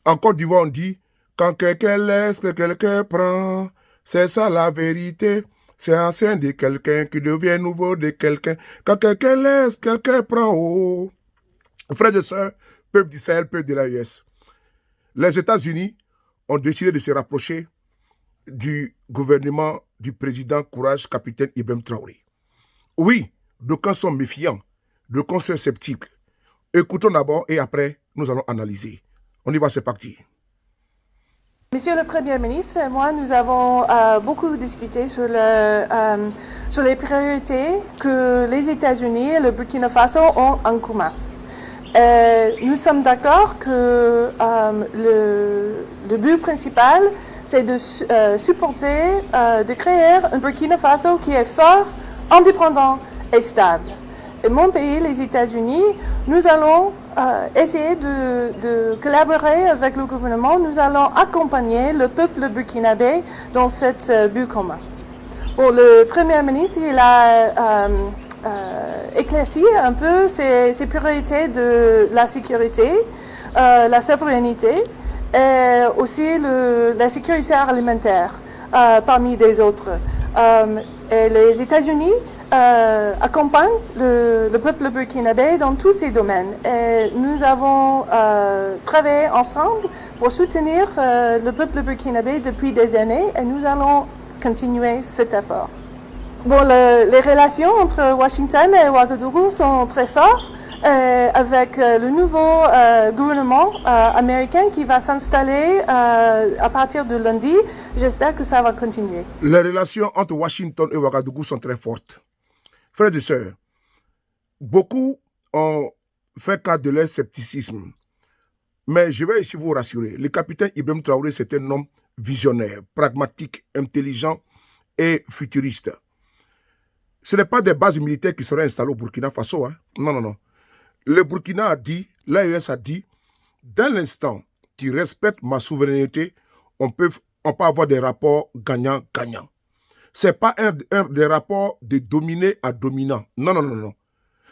En Côte d'Ivoire, on dit, quand quelqu'un laisse, que quelqu'un prend, c'est ça la vérité. C'est ancien de quelqu'un qui devient nouveau de quelqu'un. Quand quelqu'un laisse, quelqu'un prend. Oh. Frères et sœurs, peuple d'Israël, peuple de l'AES. Les États-Unis ont décidé de se rapprocher du gouvernement du président Courage, capitaine Ibrahim Traoré. Oui, d'aucuns sont méfiants, d'aucuns sont sceptiques. Écoutons d'abord et après, nous allons analyser. On y va, c'est parti. Monsieur le Premier ministre, moi, nous avons beaucoup discuté sur les priorités que les États-Unis et le Burkina Faso ont en commun. Nous sommes d'accord que le but principal, c'est de supporter, de créer un Burkina Faso qui est fort, indépendant et stable. Et mon pays, les États-Unis, nous allons essayer de collaborer avec le gouvernement. Nous allons accompagner le peuple burkinabé dans cet but commun. Bon, le Premier ministre, il a éclairci un peu ses priorités de la sécurité, la souveraineté et aussi la sécurité alimentaire parmi des autres. Et les États-Unis accompagnent le peuple burkinabé dans tous ces domaines. Et nous avons travaillé ensemble pour soutenir le peuple burkinabé depuis des années et nous allons continuer cet effort. Bon, les relations entre Washington et Ouagadougou sont très fortes avec le nouveau gouvernement américain qui va s'installer à partir de lundi. J'espère que ça va continuer. Les relations entre Washington et Ouagadougou sont très fortes. Frères et sœurs, beaucoup ont fait cas de leur scepticisme. Mais je vais ici vous rassurer. Le capitaine Ibrahim Traoré, c'est un homme visionnaire, pragmatique, intelligent et futuriste. Ce n'est pas des bases militaires qui seraient installées au Burkina Faso. Hein. Non, non, non. Le Burkina a dit, l'AES a dit, dès l'instant tu respectes ma souveraineté, on peut avoir des rapports gagnant-gagnant. Ce n'est pas des rapports de dominé à dominant. Non, non, non, non.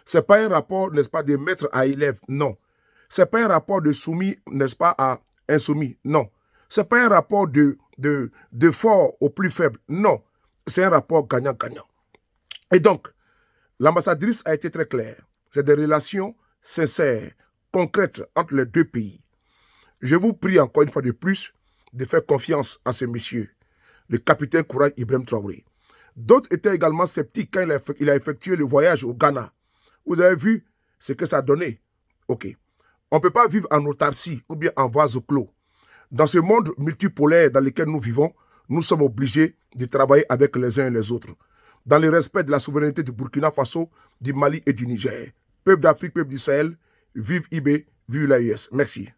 Ce n'est pas un rapport, n'est-ce pas, de maître à élève. Non. Ce n'est pas un rapport de soumis, n'est-ce pas, à insoumis. Non. Ce n'est pas un rapport de fort au plus faible. Non. C'est un rapport gagnant-gagnant. Et donc, l'ambassadrice a été très claire. C'est des relations sincères, concrètes entre les deux pays. Je vous prie encore une fois de plus de faire confiance à ce monsieur, le capitaine Courage Ibrahim Traoré. D'autres étaient également sceptiques quand il a effectué le voyage au Ghana. Vous avez vu ce que ça a donné. Ok. On ne peut pas vivre en autarcie ou bien en vase clos. Dans ce monde multipolaire dans lequel nous vivons, nous sommes obligés de travailler avec les uns et les autres, dans le respect de la souveraineté du Burkina Faso, du Mali et du Niger. Peuple d'Afrique, peuple du Sahel, vive IB, vive l'AES. Merci.